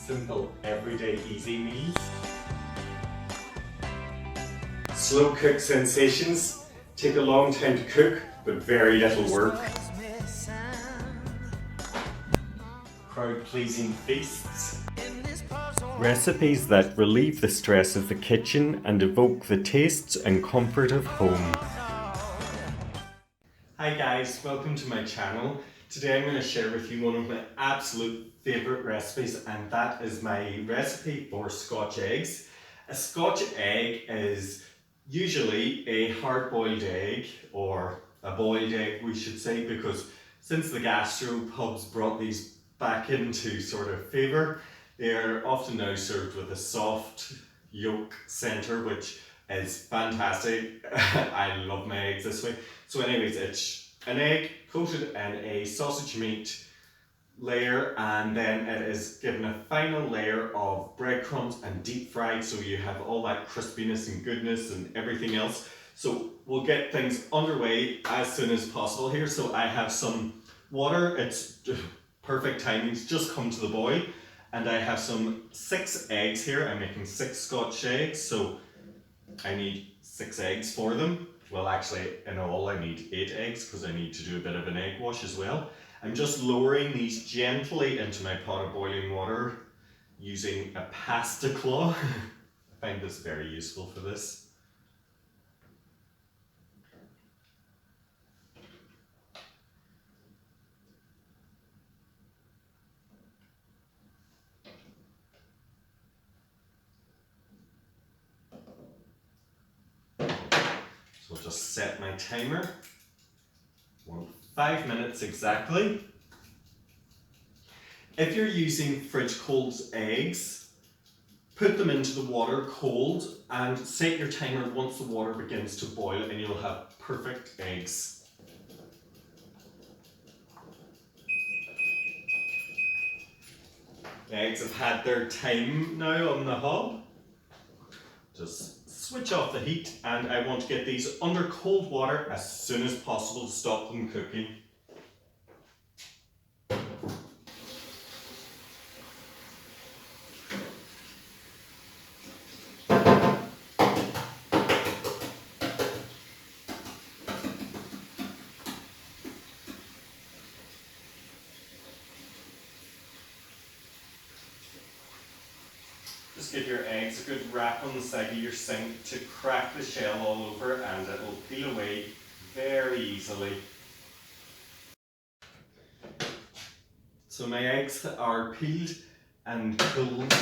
Simple, everyday, easy meals. Slow cook sensations take a long time to cook, but very little work. Crowd-pleasing feasts. Recipes that relieve the stress of the kitchen and evoke the tastes and comfort of home. Hi guys, welcome to my channel. Today I'm going to share with you one of my absolute favourite recipes, and that is my recipe for Scotch eggs. A Scotch egg is usually a hard-boiled egg, or a boiled egg we should say, because since the gastropubs brought these back into sort of favour, they are often now served with a soft yolk centre, which is fantastic. I love my eggs this way. So anyways, it's an egg coated in a sausage meat layer, and then it is given a final layer of breadcrumbs and deep fried, so you have all that crispiness and goodness and everything else. So we'll get things underway as soon as possible here. So I have some water, it's perfect timing, it's just come to the boil, and I have some 6 eggs here. I'm making 6 Scotch eggs, so I need 6 eggs for them. Well, actually, in all, I need 8 eggs because I need to do a bit of an egg wash as well. I'm just lowering these gently into my pot of boiling water using a pasta claw. I find this very useful for this. So I'll just set my timer. 5 minutes exactly. If you're using fridge cold eggs, put them into the water cold and set your timer once the water begins to boil, and you'll have perfect eggs. The eggs have had their time now on the hob. Just switch off the heat, and I want to get these under cold water as soon as possible to stop them cooking. Just give your eggs a good wrap on the side of your sink to crack the shell all over, and it will peel away very easily. So my eggs are peeled and cooled,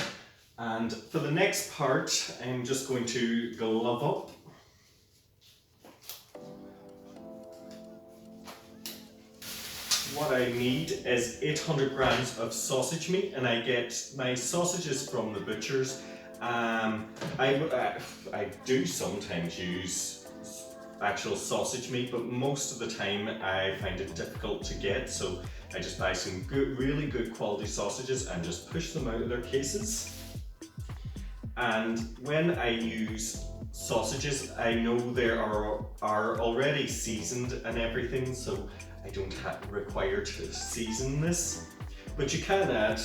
and for the next part I'm just going to glove up. What I need is 800 grams of sausage meat, and I get my sausages from the butchers. I do sometimes use actual sausage meat, but most of the time I find it difficult to get, so I just buy some really good quality sausages and just push them out of their cases. And when I use sausages, I know they are already seasoned and everything, so I don't require to season this. But you can add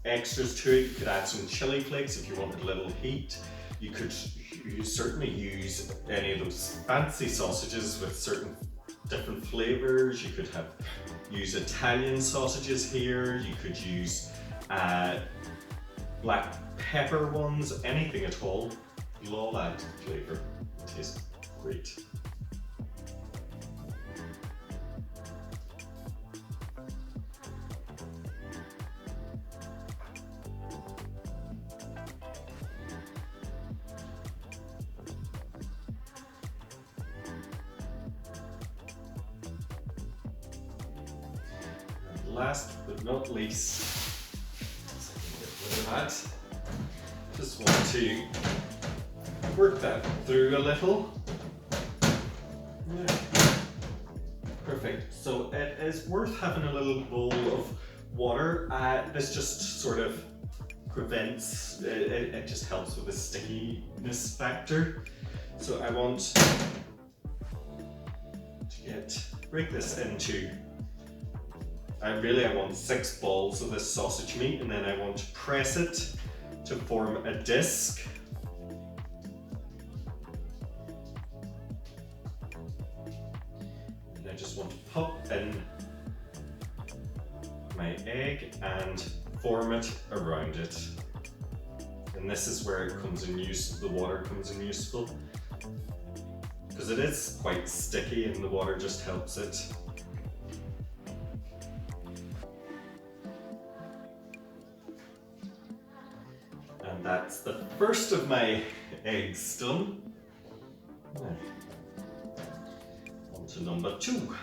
extras to it. You could add some chili flakes if you wanted a little heat. You could certainly use any of those fancy sausages with certain different flavors. You could use Italian sausages here. You could use black pepper ones, anything at all. You'll all add flavor. It tastes great. Last but not least, get rid of that. Just want to work that through a little. Yeah. Perfect. So it is worth having a little bowl of water. This just sort of prevents, it just helps with the stickiness factor. So I want to break this into I want 6 balls of this sausage meat, and then I want to press it to form a disc. And I just want to pop in my egg and form it around it. And this is where it comes in use, the water comes in useful, because it is quite sticky and the water just helps it. And that's the first of my eggs done. Now, on to number 2.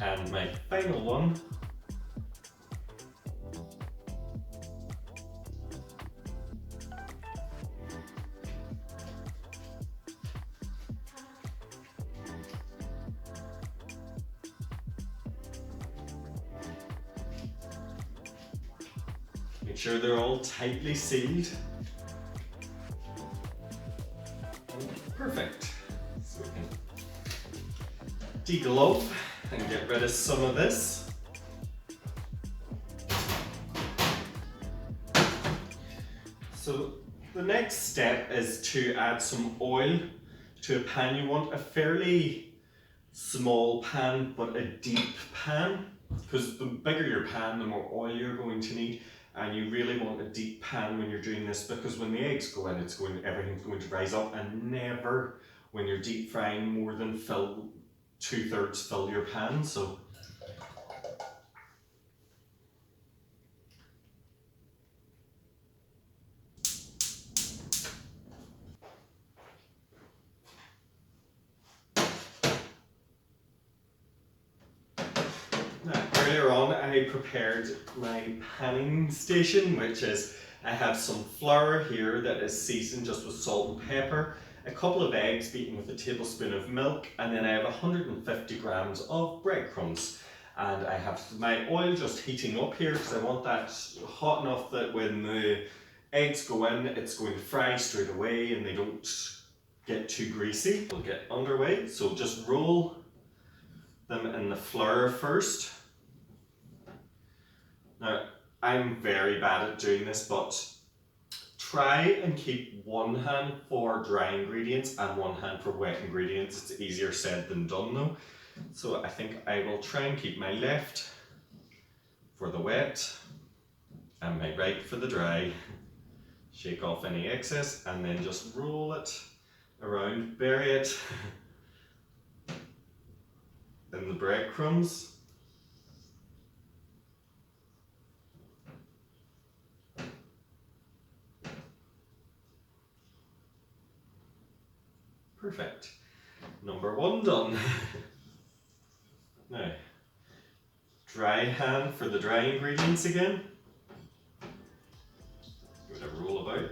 And my final one . Make sure they're all tightly sealed. Perfect. So we can deglove and get rid of some of this. So the next step is to add some oil to a pan. You want a fairly small pan, but a deep pan, because the bigger your pan, the more oil you're going to need. And you really want a deep pan when you're doing this, because when the eggs go in, everything's going to rise up, and never when you're deep frying more than 2/3 fill your pan. So now, earlier on I prepared my panning station, which is I have some flour here that is seasoned just with salt and pepper, a couple of eggs beaten with a tablespoon of milk, and then I have 150 grams of breadcrumbs. And I have my oil just heating up here, because I want that hot enough that when the eggs go in, it's going to fry straight away and they don't get too greasy. We'll get underway. So just roll them in the flour first. Now, I'm very bad at doing this, but try and keep one hand for dry ingredients and one hand for wet ingredients. It's easier said than done though. So I think I will try and keep my left for the wet and my right for the dry. Shake off any excess and then just roll it around, bury it in the breadcrumbs. Perfect. Number 1 done. Now, dry hand for the dry ingredients again. Give it a roll about.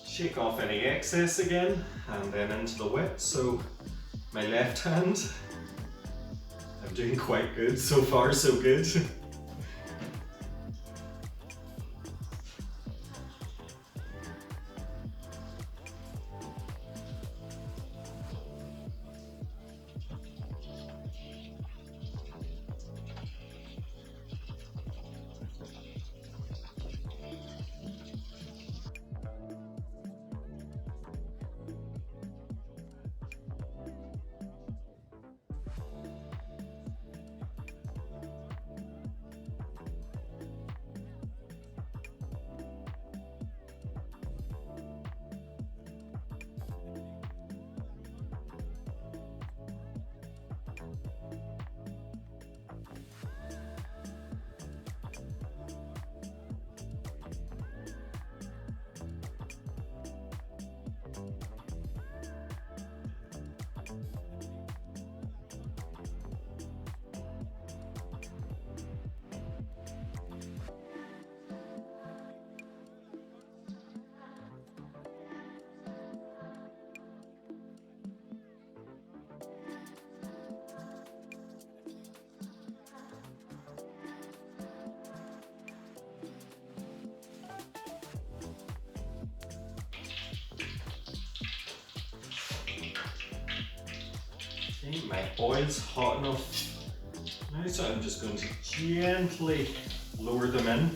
Shake off any excess again, and then into the wet. So my left hand, I'm doing quite good. So far, so good. Okay, my oil's hot enough now, so I'm just going to gently lower them in.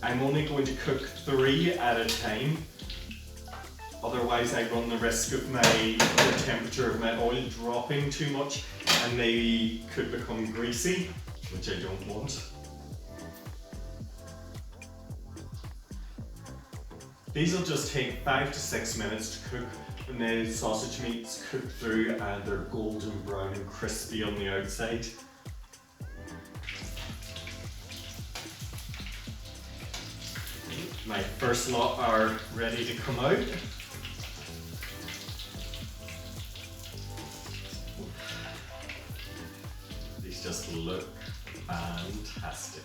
I'm only going to cook 3 at a time, otherwise I run the risk of the temperature of my oil dropping too much and they could become greasy, which I don't want. These will just take 5 to 6 minutes to cook when the sausage meat's cooked through and they're golden brown and crispy on the outside. My first lot are ready to come out. These just look fantastic.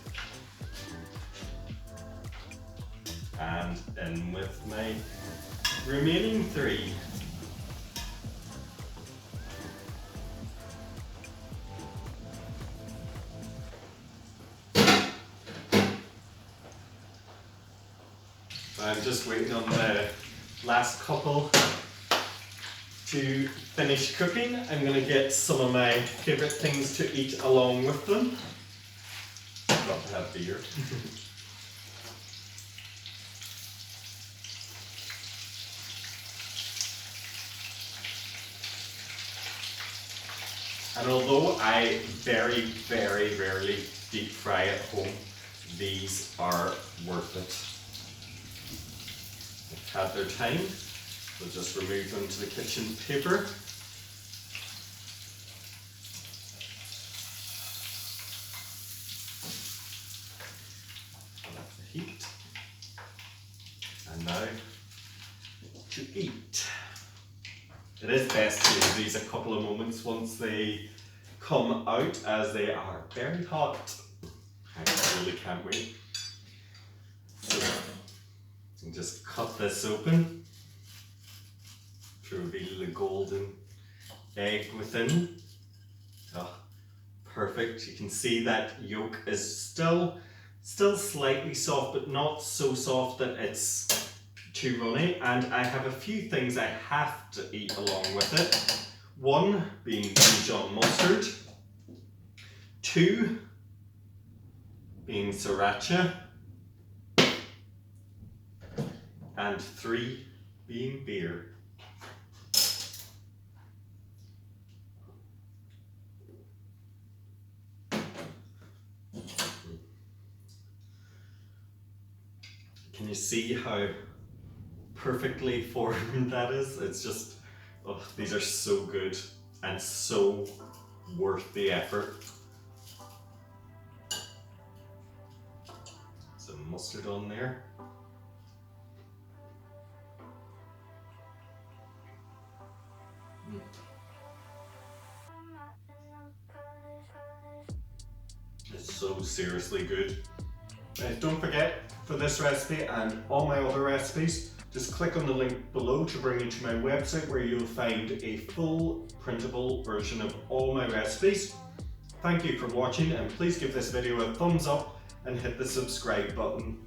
And in with my remaining 3. I'm just waiting on the last couple to finish cooking. I'm going to get some of my favourite things to eat along with them. Got to have beer. And although I very, very rarely deep fry at home, these are worth it. They've had their time. We'll just remove them to the kitchen paper. I'll have the heat. And now to eat. It is best to leave these a couple of moments once they come out, as they are very hot. I really can't wait. So, I'll just cut this open to reveal the golden egg within. Oh, perfect. You can see that yolk is still slightly soft, but not so soft that it's too runny. And I have a few things I have to eat along with it. 1 being Dijon mustard, 2 being sriracha, and 3 being beer. Can you see how perfectly formed that is? It's just, oh, these are so good and so worth the effort. Some mustard on there. It's so seriously good. Don't forget, for this recipe and all my other recipes, just click on the link below to bring you to my website where you'll find a full printable version of all my recipes. Thank you for watching, and please give this video a thumbs up and hit the subscribe button.